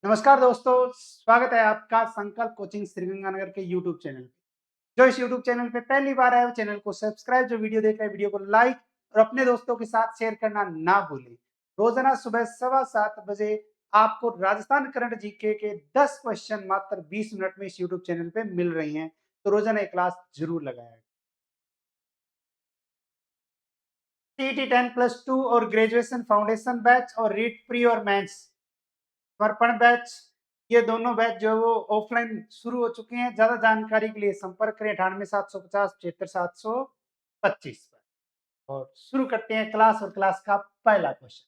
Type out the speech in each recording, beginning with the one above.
नमस्कार दोस्तों, स्वागत है आपका संकल्प कोचिंग श्रीगंगानगर के यूट्यूब चैनल पे। जो इस यूट्यूब चैनल पे पहली बार आए हो चैनल को सब्सक्राइब, जो वीडियो देख रहे हैं वीडियो को लाइक और अपने दोस्तों के साथ शेयर करना ना भूलें। रोजाना सुबह 7:15 बजे आपको राजस्थान करंट जीके के 10 क्वेश्चन मात्र 20 मिनट में इस यूट्यूब चैनल पे मिल रही हैं, तो रोजाना एक क्लास जरूर लगाया। टीटी 10+2 और ग्रेजुएशन फाउंडेशन बैच और रीट प्री और मेंस समर्पण बैच, ये दोनों बैच जो है वो ऑफलाइन शुरू हो चुके हैं। ज्यादा जानकारी के लिए संपर्क करें 98,750 75,725 पर। और शुरू करते हैं क्लास, और क्लास का पहला क्वेश्चन।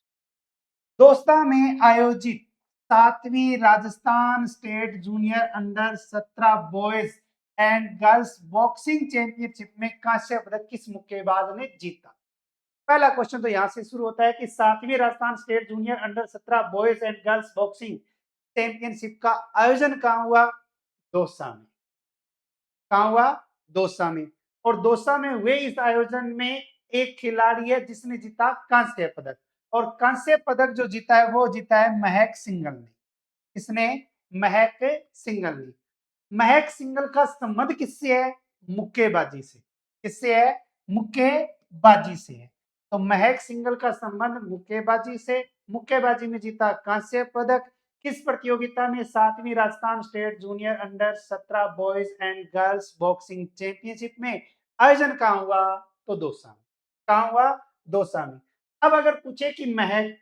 दोस्ता में आयोजित 7वीं Rajasthan state junior under 17 boys and girls boxing championship में कांस्य पदक किस मुक्केबाज ने जीता? पहला क्वेश्चन तो यहाँ से शुरू होता है कि 7वीं Rajasthan state junior under 17 boys and girls boxing championship का आयोजन कहाँ हुआ? दौसा में। कहाँ हुआ? दौसा में। और दौसा में हुए इस आयोजन में एक खिलाड़ी है जिसने जीता कांस्य पदक, और कांस्य पदक जो जीता है वो जीता है महक सिंघल ने। किसने? महक सिंघल ने। महक सिंघल का संबंध किससे है? मुक्केबाजी से। किससे है? मुक्केबाजी से है। तो महक सिंघल का संबंध मुक्केबाजी से। मुक्केबाजी में जीता कांस्य पदक। किस प्रतियोगिता में? 7वीं Rajasthan state junior under 17 boys and girls boxing championship में। आयोजन कहाँ हुआ? तो दौसा में। कहाँ हुआ? दौसा में। अब अगर पूछे कि महक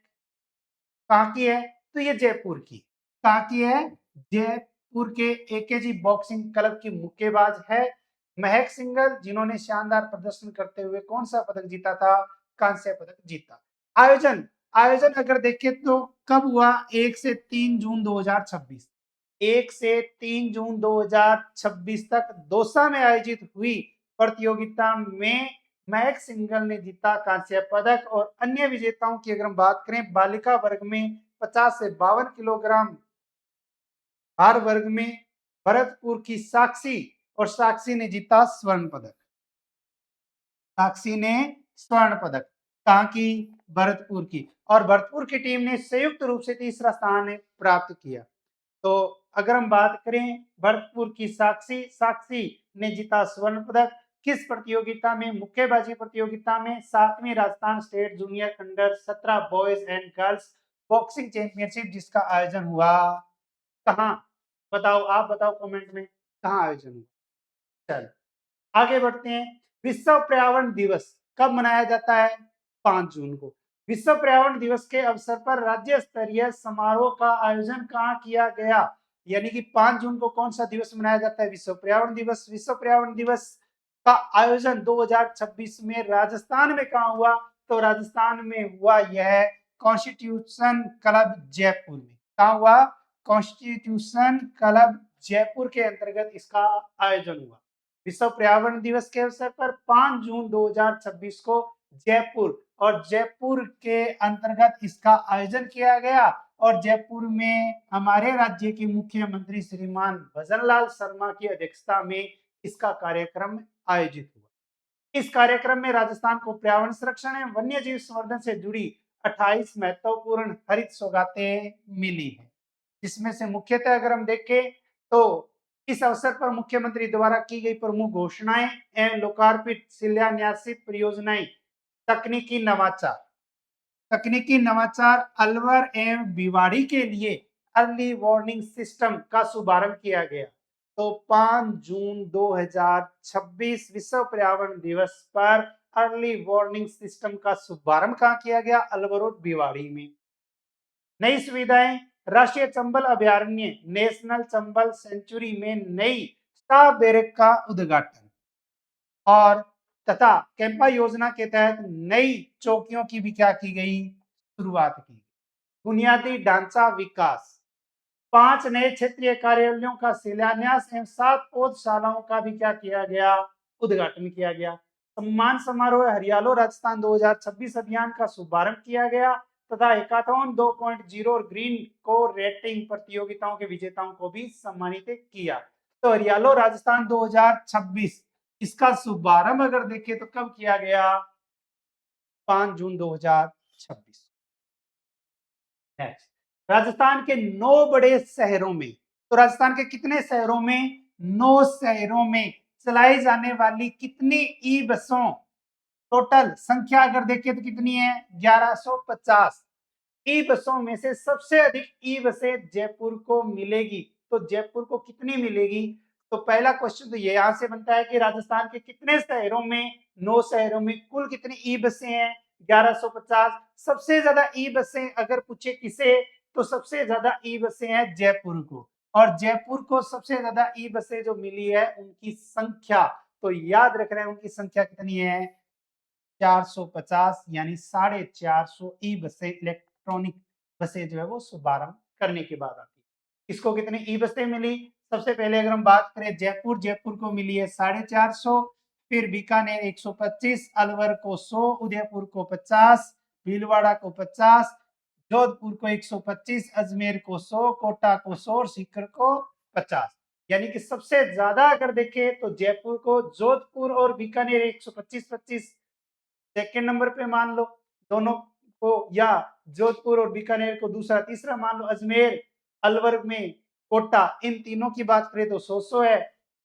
कहाँ की है, तो ये जयपुर की। कहाँ की है? जयपुर के एकेजी बॉक्सिंग क्लब की मुक्केबाज है महक सिंघल, जिन्होंने शानदार प्रदर्शन करते हुए कौन सा पदक जीता था? कांस्य पदक जीता। आयोजन आयोजन अगर देखें तो कब हुआ? 1 से 3 जून 2026। 1 से 3 जून 2026 तक दौसा में आयोजित हुई प्रतियोगिता में महक सिंघल ने जीता कांस्य पदक। और अन्य विजेताओं की अगर हम बात करें, बालिका वर्ग में 50 से 52 किलोग्राम भार वर्ग में भरतपुर की साक्षी, और साक्षी ने जीता स्वर्ण पदक। साक्षी ने स्वर्ण पदक कहाँ की? भरतपुर की। और भरतपुर की टीम ने संयुक्त रूप से तीसरा स्थान प्राप्त किया। तो अगर हम बात करें भरतपुर की साक्षी, साक्षी ने जीता स्वर्ण पदक। किस प्रतियोगिता में? मुक्केबाजी प्रतियोगिता में। 7वीं Rajasthan state junior under 17 boys and girls boxing championship, जिसका आयोजन हुआ कहाँ? बताओ, आप बताओ कमेंट में कहाँ आयोजन हुआ। चलो आगे बढ़ते हैं। विश्व पर्यावरण दिवस कब मनाया जाता है? 5 जून को। विश्व पर्यावरण दिवस के अवसर पर राज्य स्तरीय समारोह का आयोजन कहाँ किया गया? यानी कि 5 जून को कौन सा दिवस मनाया जाता है? विश्व पर्यावरण दिवस। विश्व पर्यावरण दिवस का आयोजन 2026 में राजस्थान में कहाँ हुआ? तो राजस्थान में हुआ यह कॉन्स्टिट्यूशन क्लब जयपुर में। कहाँ हुआ? कॉन्स्टिट्यूशन क्लब जयपुर के अंतर्गत इसका आयोजन हुआ। विश्व पर्यावरण दिवस के अवसर पर 5 जून 2026 को जयपुर, और जयपुर के अंतर्गत इसका आयोजन किया गया। और जयपुर में हमारे राज्य के मुख्यमंत्री श्रीमान भजन लाल शर्मा की अध्यक्षता में इसका कार्यक्रम आयोजित हुआ। इस कार्यक्रम में राजस्थान को पर्यावरण संरक्षण एवं वन्य जीव संवर्धन से जुड़ी 28 महत्वपूर्ण हरित सौगातें मिली हैं, जिसमें से मुख्यतः अगर हम देखें तो इस अवसर पर मुख्यमंत्री द्वारा की गई प्रमुख घोषणाएं एवं लोकार्पित शिलान्यासित परियोजनाएं। तकनीकी नवाचार तकनीकी नवाचार अलवर एवं भिवाड़ी के लिए अर्ली वार्निंग सिस्टम का शुभारंभ किया गया। तो 5 जून 2026 विश्व पर्यावरण दिवस पर अर्ली वार्निंग सिस्टम का शुभारंभ कहाँ किया गया? अलवर और भिवाड़ी में। नई सुविधाएं। राष्ट्रीय चंबल अभयारण्य नेशनल चंबल सेंचुरी में नई स्टा बैरक का उद्घाटन, और तथा कैंपा योजना के तहत नई चौकियों की भी क्या की गई? शुरुआत की। बुनियादी ढांचा विकास। 5 नए क्षेत्रीय कार्यालयों का शिलान्यास एवं 7 पौधशालाओं का भी क्या किया गया? उद्घाटन किया गया। सम्मान समारोह हरियालो राजस्थान 2026 अभियान का शुभारंभ किया गया, तथा हैकाथॉन 2.0 और ग्रीन को रेटिंग प्रतियोगिताओं के विजेताओं को भी सम्मानित किया। तो हरियालो राजस्थान 2026 इसका शुभारंभ अगर देखें तो कब किया गया? 5 जून 2026। नेक्स्ट, राजस्थान के 9 बड़े शहरों में, तो राजस्थान के कितने शहरों में? 9 शहरों में चलाई जाने वाली कितनी ई बसों, टोटल संख्या अगर देखें तो कितनी है? 1150। ई बसों में से सबसे अधिक ई बसें जयपुर को मिलेगी। तो जयपुर को कितनी मिलेगी? तो पहला क्वेश्चन तो ये यहां से बनता है कि राजस्थान के कितने शहरों में, 9 शहरों में कुल कितनी ई बसें हैं? 1150। सबसे ज्यादा ई बसें अगर पूछे किसे, तो सबसे ज्यादा ई बसें हैं जयपुर को। और जयपुर को सबसे ज्यादा ई बसें जो मिली है उनकी संख्या, तो याद रख रहे हैं उनकी संख्या कितनी है? 450, यानी 450 ई बसें, इलेक्ट्रॉनिक बसें जो है वो शुभारंभ करने के बाद आती है। इसको कितनी ई बसें मिली? सबसे पहले अगर हम बात करें जयपुर, जयपुर को मिली है 450, फिर बीकानेर 125, अलवर को 100, उदयपुर को 50, भीलवाड़ा को 50, जोधपुर को 125, अजमेर को 100, कोटा को 100 और सीकर को 50। यानी कि सबसे ज्यादा अगर देखें तो जयपुर को, जोधपुर और बीकानेर 125-25 सेकेंड नंबर पे मान लो दोनों को, या जोधपुर और बीकानेर को दूसरा तीसरा मान लो, अजमेर, अलवर में कोटा, इन तीनों की बात करें तो 100 है,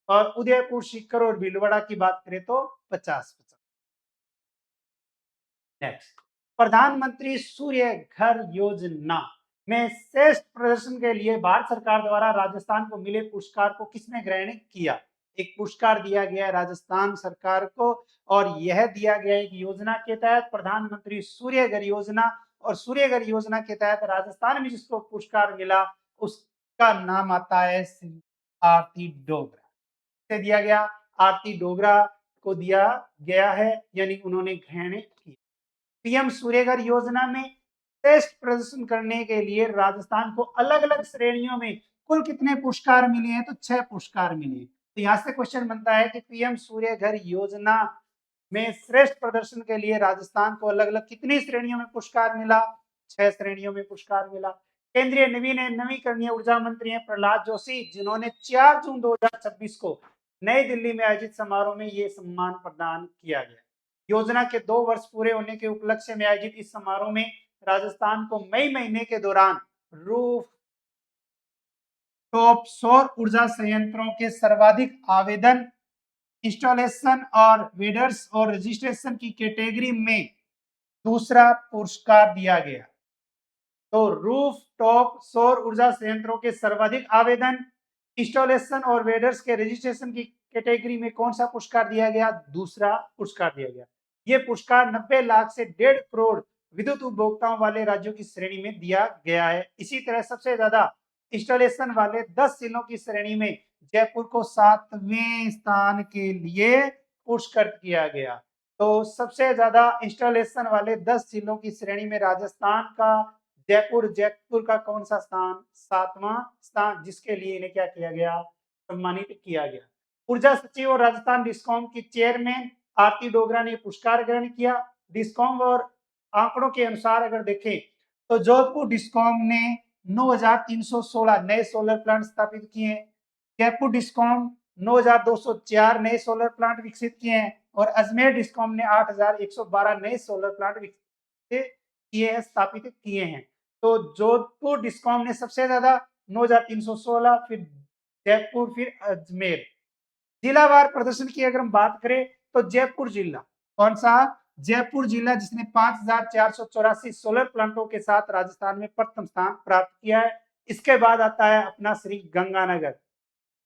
और उदयपुर, सीकर और भीलवाड़ा की बात करें तो 50। नेक्स्ट, प्रधानमंत्री सूर्य घर योजना में श्रेष्ठ प्रदर्शन के लिए भारत सरकार द्वारा राजस्थान को मिले पुरस्कार को किसने ग्रहण किया? एक पुरस्कार दिया गया है राजस्थान सरकार को, और यह दिया गया एक योजना के तहत, प्रधानमंत्री सूर्य घर योजना। और सूर्य घर योजना के तहत राजस्थान में जिसको पुरस्कार मिला उसका नाम आता है श्री आरती डोगरा। से दिया गया, आरती डोगरा को दिया गया है, यानी उन्होंने ग्रहण किया। पीएम सूर्यघर योजना में श्रेष्ठ प्रदर्शन करने के लिए राजस्थान को अलग अलग श्रेणियों में कुल कितने पुरस्कार मिले हैं? तो 6 पुरस्कार मिले। तो यहां से क्वेश्चन बनता है कि पीएम सूर्यघर योजना में श्रेष्ठ प्रदर्शन के लिए राजस्थान को अलग अलग कितनी श्रेणियों में पुरस्कार मिला? 6 श्रेणियों में पुरस्कार मिला। केंद्रीय नवीकरणीय ऊर्जा मंत्री हैं प्रहलाद जोशी, जिन्होंने 4 जून 2026 को नई दिल्ली में आयोजित समारोह में ये सम्मान प्रदान किया गया। योजना के 2 वर्ष पूरे होने के उपलक्ष्य में आयोजित इस समारोह में राजस्थान को मई महीने के दौरान रूफ टॉप सौर ऊर्जा संयंत्रों के सर्वाधिक आवेदन, इंस्टॉलेशन और वेडर्स और रजिस्ट्रेशन की कैटेगरी में दूसरा पुरस्कार दिया गया। तो रूफ टॉप सौर ऊर्जा संयंत्रों के सर्वाधिक आवेदन, इंस्टॉलेशन और वेडर्स के रजिस्ट्रेशन की कैटेगरी में कौन सा पुरस्कार दिया गया? दूसरा पुरस्कार दिया गया। ये पुरस्कार 90 लाख से 1.5 करोड़ विद्युत उपभोक्ताओं वाले राज्यों की श्रेणी में दिया गया है। इसी तरह सबसे ज्यादा इंस्टॉलेशन वाले 10 जिलों की श्रेणी में जयपुर को 7वें स्थान के लिए पुरस्कृत किया गया। तो सबसे ज्यादा इंस्टॉलेशन वाले 10 जिलों की श्रेणी में राजस्थान का जयपुर, जयपुर का कौन सा स्थान? 7वां स्थान, जिसके लिए इन्हें क्या किया गया? सम्मानित किया गया। ऊर्जा सचिव और राजस्थान डिस्कॉम की चेयरमैन आरती डोगरा ने पुरस्कार ग्रहण किया। डिस्कॉम और आंकड़ों के अनुसार अगर देखें तो जोधपुर डिस्कॉम ने 9,316 नए सोलर प्लांट स्थापित किए हैं। जयपुर डिस्कॉम 9,204 नए सोलर प्लांट विकसित किए हैं, और अजमेर डिस्कॉम ने 8,112 नए सोलर प्लांट विकसित किए हैं, स्थापित किए हैं। तो जोधपुर डिस्कॉम ने सबसे ज्यादा 9,316, फिर जयपुर, फिर अजमेर। जिलावार प्रदर्शन की अगर हम बात करें तो जयपुर जिला, कौन सा? जयपुर जिला, जिसने 5,484 सोलर प्लांटों के साथ राजस्थान में प्रथम स्थान प्राप्त किया है। इसके बाद आता है अपना श्री गंगानगर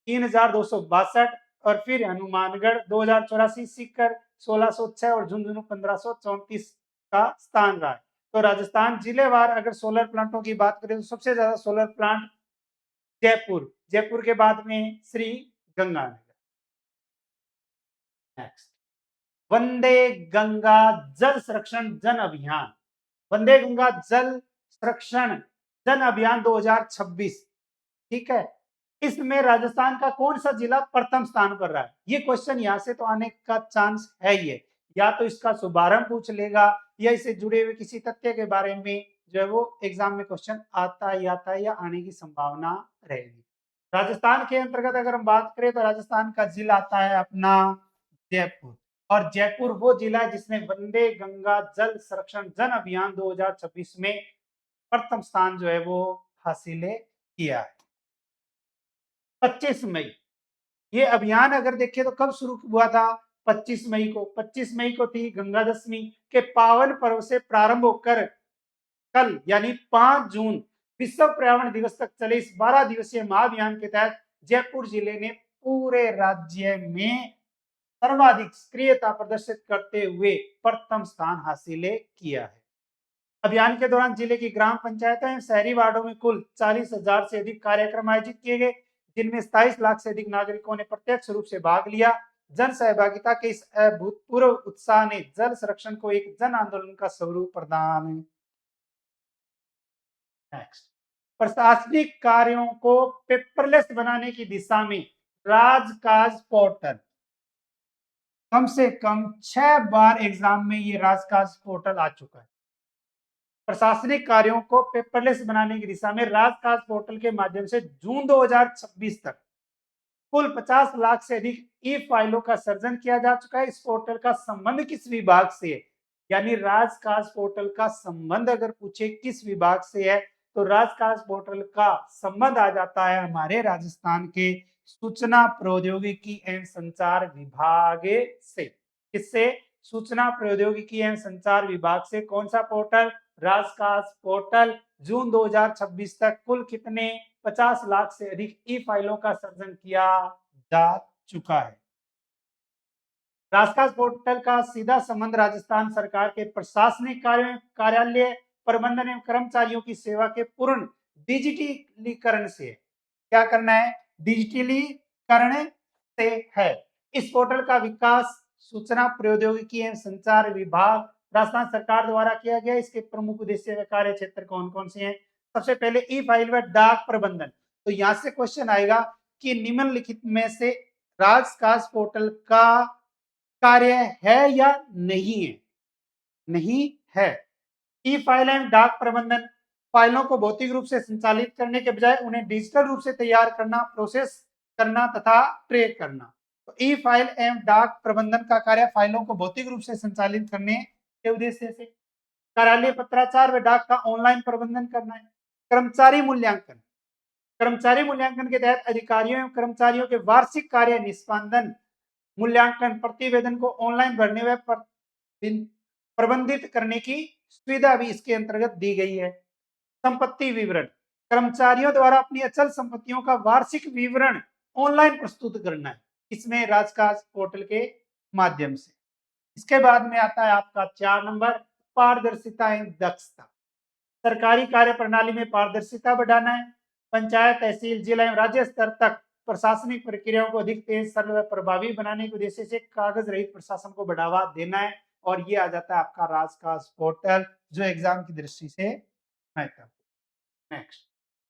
3,262, और फिर हनुमानगढ़ 2,084, सीकर 1,606 और झुंझुनू 1,534 का स्थान रहा है। तो राजस्थान जिलेवार अगर सोलर प्लांटों की बात करें तो सबसे ज्यादा सोलर प्लांट जयपुर, जयपुर के बाद में श्री गंगानगर। नेक्स्ट, वंदे गंगा जल संरक्षण जन अभियान, वंदे गंगा जल संरक्षण जन अभियान 2026, ठीक है। इसमें राजस्थान का कौन सा जिला प्रथम स्थान पर रहा है? ये क्वेश्चन यहां से तो आने का चांस है ही है, या तो इसका शुभारंभ पूछ लेगा, या इससे जुड़े हुए किसी तथ्य के बारे में जो है वो एग्जाम में क्वेश्चन आता ही आता है, या आने की संभावना रहेगी। राजस्थान के अंतर्गत अगर हम बात करें तो राजस्थान का जिला आता है अपना जयपुर, और जयपुर वो जिला है जिसने वंदे गंगा जल संरक्षण जन अभियान 2026 में प्रथम स्थान जो है वो हासिल किया है। 25 मई ये अभियान अगर देखें तो कब शुरू हुआ था? 25 मई को। 25 मई को थी गंगा दशमी के पावन पर्व से प्रारंभ होकर कल यानी 5 जून विश्व पर्यावरण दिवस तक चले इस 12 दिवसीय महाअभियान के तहत जयपुर जिले ने पूरे राज्य में सर्वाधिक सक्रियता प्रदर्शित करते हुए प्रथम स्थान हासिल किया है। अभियान के दौरान जिले की ग्राम पंचायतों एवं शहरी वार्डों में कुल 40,000 से अधिक कार्यक्रम आयोजित किए गए, जिनमें 27 लाख से अधिक नागरिकों ने प्रत्यक्ष रूप से भाग लिया। जन सहभागिता के इस अभूतपूर्व उत्साह ने जल संरक्षण को एक जन आंदोलन का स्वरूप प्रदान। नेक्स्ट, प्रशासनिक कार्यों को पेपरलेस बनाने की दिशा में राजकाज पोर्टल कम से कम 6 बार एग्जाम में ये राजकाज पोर्टल आ चुका है। प्रशासनिक कार्यों को पेपरलेस बनाने की दिशा में राजकाज पोर्टल के माध्यम से जून 2026 तक कुल 50 लाख से अधिक ई फाइलों का सर्जन किया जा चुका है। इस पोर्टल का संबंध किस विभाग से है? यानी राजकाज पोर्टल का संबंध अगर पूछे किस विभाग से है तो राजकाज पोर्टल का संबंध आ जाता है हमारे राजस्थान के सूचना प्रौद्योगिकी एवं संचार विभाग से। किससे? सूचना प्रौद्योगिकी एवं संचार विभाग से। कौन सा पोर्टल? राजकाज पोर्टल। जून 2026 तक कुल कितने? 50 लाख से अधिक ई फाइलों का सर्जन किया जा चुका है। राजकाज पोर्टल का सीधा संबंध राजस्थान सरकार के प्रशासनिक कार्यालय प्रबंधन एवं कर्मचारियों की सेवा के पूर्ण डिजिटलीकरण से। क्या करना है? डिजिटलीकरण से है। इस पोर्टल का विकास सूचना प्रौद्योगिकी एवं संचार विभाग राजस्थान सरकार द्वारा किया गया। इसके प्रमुख उद्देश्य व कार्य क्षेत्र कौन कौन से हैं? सबसे पहले ई फाइल व डाक प्रबंधन। तो यहां से क्वेश्चन आएगा कि निम्नलिखित में से राजकाज पोर्टल का कार्य है या नहीं है? नहीं है। ई फाइल एवं डाक प्रबंधन फाइलों को भौतिक रूप से संचालित करने के बजाय उन्हें डिजिटल रूप से तैयार करना, प्रोसेस करना तथा ट्रैक करना। तो ई फाइल एवं डाक प्रबंधन का कार्य फाइलों को भौतिक रूप से संचालित करने के उद्देश्य से। कार्यालय पत्राचार व डाक का ऑनलाइन प्रबंधन करना है। कर्मचारी मूल्यांकन। कर्मचारी मूल्यांकन के तहत अधिकारियों एवं कर्मचारियों के वार्षिक कार्य निष्पादन मूल्यांकन प्रतिवेदन को ऑनलाइन भरने व प्रबंधित करने की सुविधा भी इसके अंतर्गत दी गई है। संपत्ति विवरण। कर्मचारियों द्वारा अपनी अचल संपत्तियों का वार्षिक विवरण ऑनलाइन प्रस्तुत करना है, इसमें राजकाज पोर्टल के माध्यम से। इसके बाद में आता है आपका 4 नंबर, पारदर्शिता एवं दक्षता। सरकारी कार्य प्रणाली में पारदर्शिता बढ़ाना है। पंचायत, तहसील, जिला एवं राज्य स्तर तक प्रशासनिक प्रक्रियाओं को अधिक तेज, सरल व प्रभावी बनाने के उद्देश्य से कागज रहित प्रशासन को बढ़ावा देना है। और ये आ जाता है आपका राजकाज पोर्टल जो एग्जाम की दृष्टि से महत्वपूर्ण। नेक्स्ट,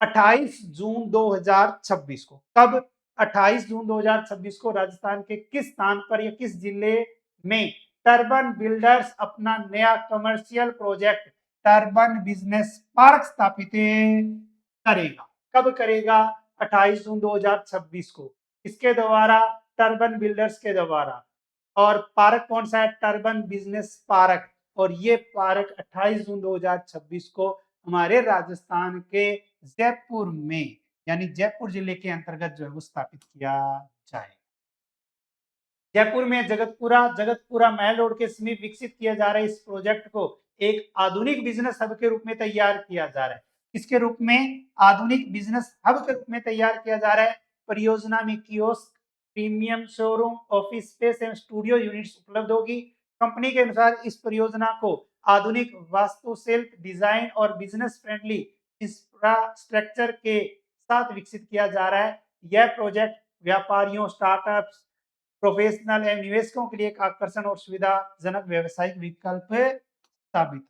28 जून 2026 को, कब? 28 जून 2026 को राजस्थान के किस स्थान पर या किस जिले में टर्बन बिल्डर्स अपना नया commercial project turban business park स्थापित करेगा? कब करेगा? 28 जून 2026 को। इसके द्वारा टर्बन बिल्डर्स के द्वारा। और पार्क कौन सा है? Turban business park. और ये पार्क 28 जून 2026 को हमारे राजस्थान के जयपुर में यानी जयपुर जिले के अंतर्गत जो है वो स्थापित किया जाए। जयपुर में जगतपुरा महल रोड के समीप विकसित किया जा रहा है इस प्रोजेक्ट को एक आधुनिक बिजनेस हब के रूप में तैयार किया जा रहा है। किसके रूप में? आधुनिक बिजनेस हब के रूप में तैयार किया जा रहा है। परियोजना में kiosk, premium showroom, office space एवं स्टूडियो यूनिट्स उपलब्ध होगी। कंपनी के अनुसार इस परियोजना को आधुनिक वास्तुशिल्प, डिजाइन और बिजनेस फ्रेंडली इंफ्रास्ट्रक्चर के साथ विकसित किया जा रहा है। यह प्रोजेक्ट व्यापारियों, स्टार्टअप्स, प्रोफेशनल एवं निवेशकों के लिए एक आकर्षण और सुविधाजनक व्यवसायिक विकल्प साबित।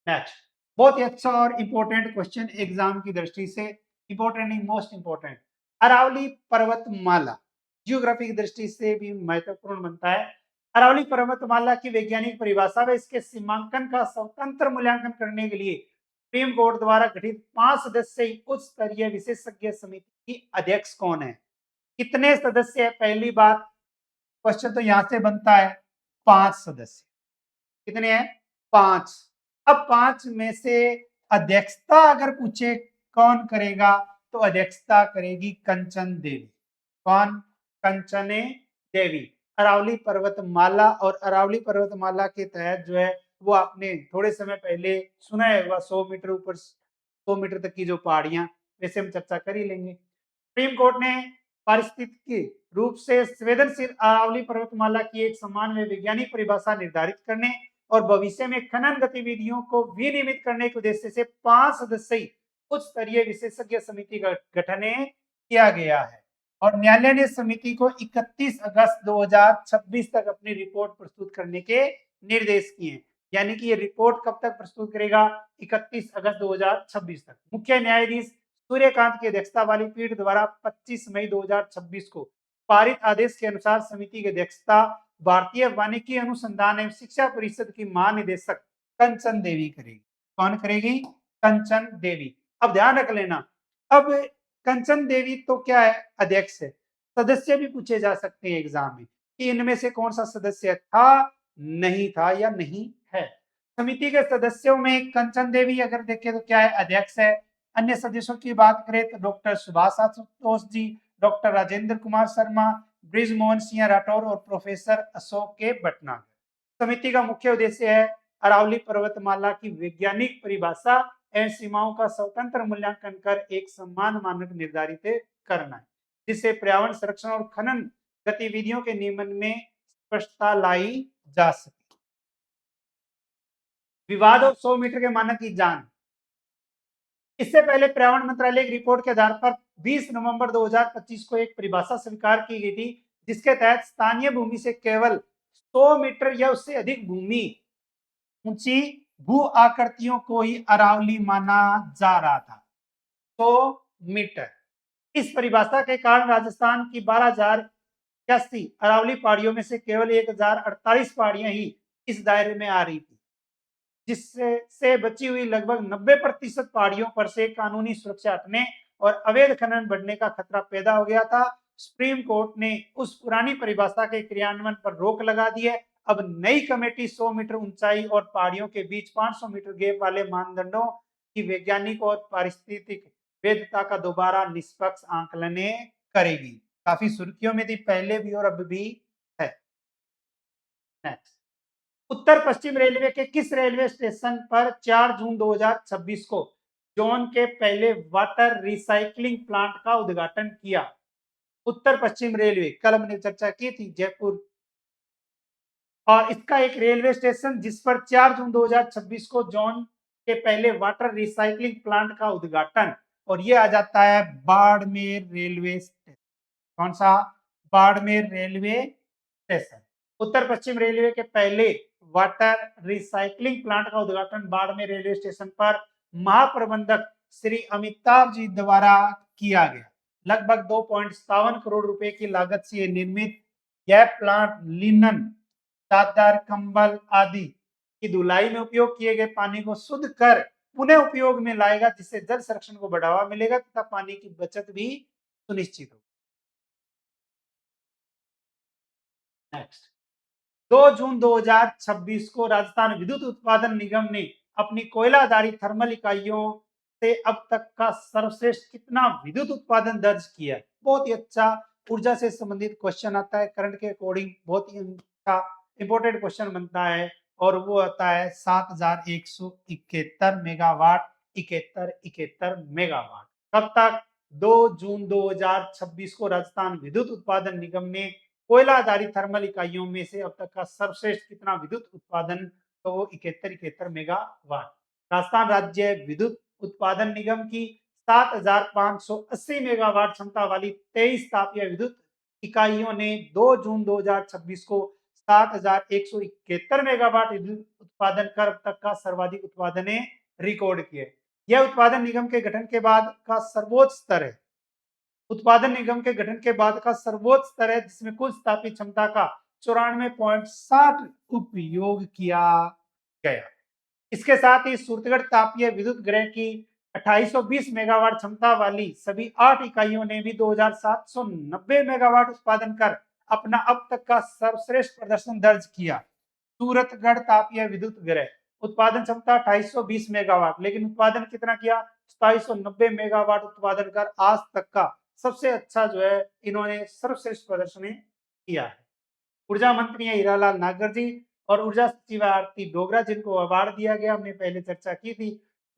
नेक्स्ट, बहुत ही अच्छा और इंपॉर्टेंट क्वेश्चन एग्जाम की दृष्टि से, इंपॉर्टेंट नहीं मोस्ट इंपॉर्टेंट। अरावली पर्वतमाला जियोग्राफी की दृष्टि से भी महत्वपूर्ण बनता है। अरावली पर्वतमाला की वैज्ञानिक परिभाषा व इसके सीमांकन का स्वतंत्र मूल्यांकन करने के लिए सुप्रीम कोर्ट द्वारा गठित 5 सदस्यीय उच्च स्तरीय विशेषज्ञ समिति की अध्यक्ष कौन है? कितने सदस्य है? पहली बात, क्वेश्चन तो यहां से बनता है 5 सदस्य। कितने हैं? 5। अब 5 में से अध्यक्षता अगर पूछे कौन करेगा तो अध्यक्षता करेगी कंचन देवी। कौन? कंचने देवी। अरावली पर्वतमाला, और अरावली पर्वतमाला के तहत जो है वो आपने थोड़े समय पहले सुना है, 100 मीटर ऊपर, 100 मीटर तक की जो पहाड़ियां, वैसे हम चर्चा कर ही लेंगे। सुप्रीम कोर्ट ने पारिस्थितिकी रूप से संवेदनशील अरावली पर्वतमाला की एक समान व वैज्ञानिक परिभाषा निर्धारित करने और भविष्य में खनन गतिविधियों को विनियमित करने के उद्देश्य से 5 सदस्यीय उच्च स्तरीय विशेषज्ञ समिति का गठन किया गया है, और न्यायालय ने समिति को 31 अगस्त 2026 तक अपनी रिपोर्ट प्रस्तुत करने के निर्देश किए। यानी कि ये रिपोर्ट कब तक प्रस्तुत करेगा? 31 अगस्त 2026 तक। मुख्य न्यायाधीश सूर्यकांत की अध्यक्षता वाली पीठ द्वारा 25 मई 2026 को पारित आदेश के अनुसार समिति की अध्यक्षता भारतीय वानिकी अनुसंधान एवं शिक्षा परिषद की महानिदेशक कंचन देवी करेगी। कौन करेगी? कंचन देवी। अब ध्यान रख लेना, अब कंचन देवी तो क्या है? अध्यक्ष है। सदस्य भी पूछे जा सकते हैं एग्जाम में कि इनमें से कौन सा सदस्य था, नहीं था या नहीं है। समिति के सदस्यों में कंचन देवी अगर देखें तो क्या है? अध्यक्ष है। अन्य सदस्यों की बात करें तो डॉक्टर सुभाष आशुतोष जी, डॉक्टर राजेंद्र कुमार शर्मा, ब्रिजमोहन सिंह राठौर और प्रोफेसर अशोक के भटनागर। समिति का मुख्य उद्देश्य है अरावली पर्वतमाला की वैज्ञानिक परिभाषा एवं सीमाओं का स्वतंत्र मूल्यांकन कर एक समान मानक निर्धारित करना है, जिससे पर्यावरण संरक्षण और खनन गतिविधियों के नियमन में स्पष्टता लाई जा सके। विवाद और 100 मीटर के मानक की जांच। इससे पहले पर्यावरण मंत्रालय की रिपोर्ट के आधार पर 20 नवंबर 2025 को एक परिभाषा स्वीकार की गई थी, जिसके तहत स्थानीय भूमि से केवल 100 मीटर या उससे अधिक भूमि ऊंची भू आकृतियों को ही अरावली माना जा रहा था। 100 मीटर। इस परिभाषा के कारण राजस्थान की 12,081 अरावली पहाड़ियों में से केवल 1,048 पहाड़ियां ही इस दायरे में आ रही थी, जिससे से बची हुई लगभग 90% पहाड़ियों पर से कानूनी सुरक्षा हटने और अवैध खनन बढ़ने का खतरा पैदा हो गया था। सुप्रीम कोर्ट ने उस पुरानी परिभाषा के क्रियान्वयन पर रोक लगा दी है। अब नई कमेटी 100 मीटर ऊंचाई और पहाड़ियों के बीच 500 मीटर गैप वाले मानदंडों की वैज्ञानिक और पारिस्थितिक वैधता का दोबारा निष्पक्ष आंकलन करेगी। काफी सुर्खियों में थी पहले भी और अब भी है। नेक्स्ट, उत्तर पश्चिम रेलवे के किस रेलवे स्टेशन पर 4 जून 2026 को जोन के पहले वाटर रिसाइकलिंग प्लांट का उद्घाटन किया? उत्तर पश्चिम रेलवे, कल हमने चर्चा की थी जयपुर, और इसका एक रेलवे स्टेशन जिस पर 4 जून 2026 को जोन के पहले वाटर रिसाइकलिंग प्लांट का उद्घाटन, और ये आ जाता है बाड़मेर रेलवे स्टेशन। कौन सा? Barmer railway station. उत्तर पश्चिम रेलवे के पहले वाटर रिसाइकलिंग प्लांट का उद्घाटन बाड़मेर रेलवे स्टेशन पर महाप्रबंधक श्री अमिताभ जी द्वारा किया गया। लगभग 2.57 करोड़ रुपए की लागत से निर्मित यह प्लांट लिनन, चादर, कंबल आदि की धुलाई में उपयोग किए गए पानी को शुद्ध कर पुनः उपयोग में लाएगा, जिससे जल संरक्षण को बढ़ावा मिलेगा तथा पानी की बचत भी सुनिश्चित होगी। नेक्स्ट, 2 जून 2026 को राजस्थान विद्युत उत्पादन निगम ने अपनी कोयला आधारित थर्मल इकाइयों से अब तक का सर्वश्रेष्ठ कितना विद्युत उत्पादन दर्ज किया? बहुत ही अच्छा ऊर्जा से संबंधित क्वेश्चन आता है, करंट के अकॉर्डिंग बहुत ही अच्छा इंपॉर्टेंट क्वेश्चन बनता है, और वो आता है 7,171 मेगावाट, 71 मेगावाट। कब तक? 2 जून 2026 को राजस्थान विद्युत उत्पादन निगम ने कोयला आधारित थर्मल इकाइयों में से अब तक का सर्वश्रेष्ठ कितना विद्युत उत्पादन, तो वो 71 मेगावाट। राजस्थान राज्य विद्युत उत्पादन निगम की 7,580 मेगावाट क्षमता वाली 23 तापीय विद्युत इकाइयों ने 2 जून 2026 को 7,171 मेगावाट विद्युत उत्पादन कर अब तक का सर्वाधिक उत्पादन रिकॉर्ड किए। यह उत्पादन निगम के गठन के बाद का सर्वोच्च स्तर है। उत्पादन निगम के गठन के बाद का सर्वोच्च स्तर है, जिसमें कुल स्थापित क्षमता का 94.60 उपयोग किया गया। इसके साथ ही सूरतगढ़ तापीय विद्युत गृह की 2820 मेगावाट क्षमता वाली सभी 8 इकाइयों ने भी 2790 मेगावाट उत्पादन कर अपना अब तक का सर्वश्रेष्ठ प्रदर्शन दर्ज किया। सूरतगढ़ तापीय विद्युत गृह उत्पादन क्षमता 2820 मेगावाट, लेकिन उत्पादन कितना किया? 2790 मेगावाट उत्पादन कर आज तक का सबसे अच्छा जो है इन्होंने सर्वश्रेष्ठ प्रदर्शन किया है। ऊर्जा मंत्री है हीरालाल नागर जी और ऊर्जा सचिव है आरती डोगरा, जिनको अवार्ड दिया गया, हमने पहले चर्चा की थी।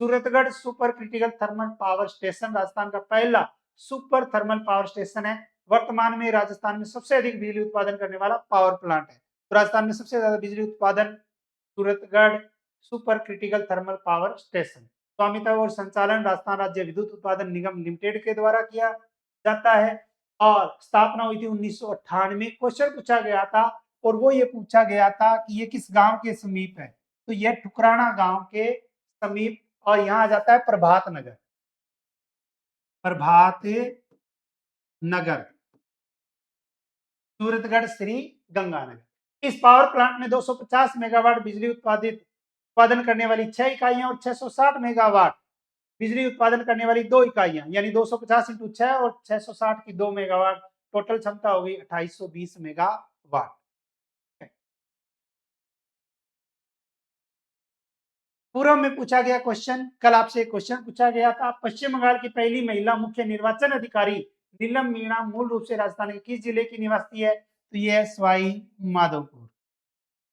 Suratgarh super critical thermal power station Rajasthan का पहला सुपर थर्मल पावर स्टेशन है। वर्तमान में राजस्थान में सबसे अधिक बिजली उत्पादन करने वाला पावर प्लांट है। तो राजस्थान में सबसे ज्यादा बिजली उत्पादन Suratgarh super critical thermal power station. स्वामित्व और संचालन राजस्थान राज्य विद्युत उत्पादन निगम लिमिटेड के द्वारा किया जाता है और स्थापना हुई थी 1998 में। क्वेश्चन पूछा गया था और वो ये पूछा गया था कि ये किस गांव के समीप है? तो यह ठुकराना गांव के समीप और यहाँ आ जाता है प्रभात नगर। प्रभात नगर, सूरतगढ़ श्री गंगानगर। इस पावर प्लांट में 250 मेगावाट बिजली उत्पादन करने वाली 6 इकाइयां और 660 मेगावाट बिजली उत्पादन करने वाली 2 इकाइयां, यानी 250 इंटू 6 और 660 की 2 मेगावाट, टोटल क्षमता हो गई 2820 मेगावाट। पूर्व में पूछा गया क्वेश्चन, कल आपसे क्वेश्चन पूछा गया था, पश्चिम बंगाल की पहली महिला मुख्य निर्वाचन अधिकारी नीलम मीणा मूल रूप से राजस्थान के किस जिले की निवासी है? तो ये है सवाई माधोपुर।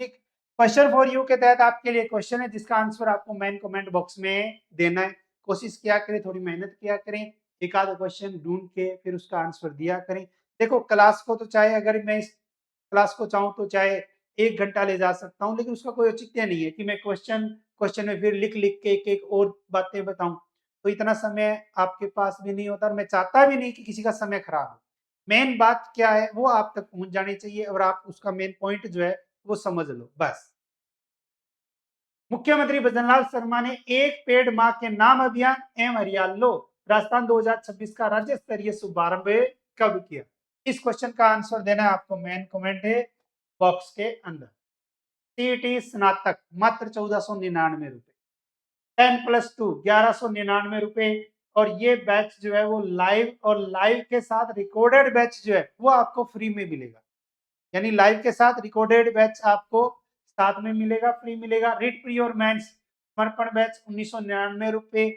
ठीक, क्वेश्चन फॉर यू के तहत आपके लिए क्वेश्चन है जिसका आंसर आपको मेन कमेंट बॉक्स में देना है। कोशिश किया करें, थोड़ी मेहनत किया करें, एक आध क्वेश्चन ढूंढ के फिर उसका आंसर दिया करें। देखो क्लास को तो चाहे अगर मैं इस क्लास को चाहूँ तो चाहे 1 घंटा ले जा सकता हूँ, लेकिन उसका कोई औचित्य नहीं है कि मैं क्वेश्चन क्वेश्चन में फिर लिख-लिख के एक-एक और बातें बताऊँ। तो इतना समय आपके पास भी नहीं होता और मैं चाहता भी नहीं कि किसी का समय खराब हो। मेन बात क्या है वो आप तक पहुँच जानी चाहिए और आप उसका मेन पॉइंट जो है वो समझ लो बस। मुख्यमंत्री भजनलाल शर्मा ने एक पेड़ मां के नाम अभियान एवं हरियाली लो राजस्थान 2026 का राज्य स्तरीय शुभारंभ कब किया? इस क्वेश्चन का आंसर देना है आपको मेन कमेंट है बॉक्स के अंदर। सीईटी स्नातक मात्र 1499 रुपए, 10+2 1199 रुपए और ये बैच जो है वो लाइव और लाइव के साथ रिकॉर्डेड बैच जो है वो आपको फ्री में मिलेगा। यानी लाइव के साथ रिकॉर्डेड बैच आपको साथ में मिलेगा, फ्री मिलेगा। रीड प्री और मेंस समर्पण बैच 1999 रुपए,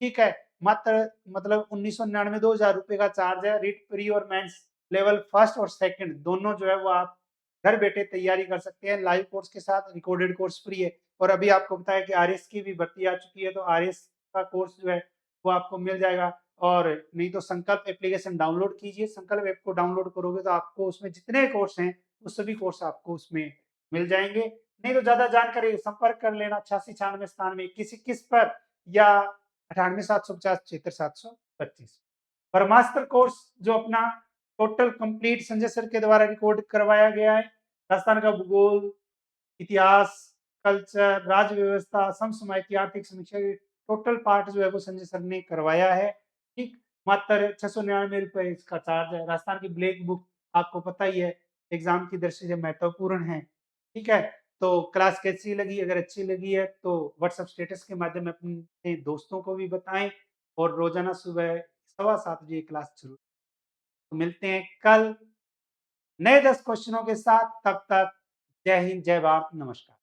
ठीक है। मात्र मतलब 1999 2000 रुपए का चार्ज है। रीड प्री और मेंस लेवल फर्स्ट और सेकंड दोनों जो है वो आप घर बैठे तैयारी कर सकते हैं। लाइव कोर्स के साथ रिकॉर्डेड कोर्स फ्री है। और अभी आपको बताया कि आरएस की भी भर्ती आ चुकी है, तो आरएस का कोर्स जो है वो आपको मिल जाएगा। और नहीं तो संकल्प एप्लीकेशन डाउनलोड कीजिए। संकल्प ऐप को डाउनलोड करोगे तो आपको उसमें जितने कोर्स हैं वो सभी कोर्स आपको उसमें मिल जाएंगे। नहीं तो ज्यादा जानकारी संपर्क कर लेना 8696 91 पर या 98 750 76 725। ब्रह्मास्त्र कोर्स जो अपना टोटल कंप्लीट संजय सर के द्वारा रिकॉर्ड करवाया गया है। राजस्थान का भूगोल, इतिहास, कल्चर, राज्य व्यवस्था, समसामयिक आर्थिक समीक्षा टोटल पार्ट जो है वो संजय सर ने करवाया है। ठीक, मात्र 699 रुपए इसका चार्ज है। राजस्थान की ब्लैक बुक आपको पता ही है एग्जाम की दृष्टि से महत्वपूर्ण है। ठीक है, तो क्लास कैसी लगी? अगर अच्छी लगी है तो व्हाट्सएप स्टेटस के माध्यम में अपने दोस्तों को भी बताएं और रोजाना सुबह 7:15 बजे क्लास शुरू। तो मिलते हैं कल नए 10 क्वेश्चनों के साथ। तब तक जय हिंद, जय भारत, नमस्कार।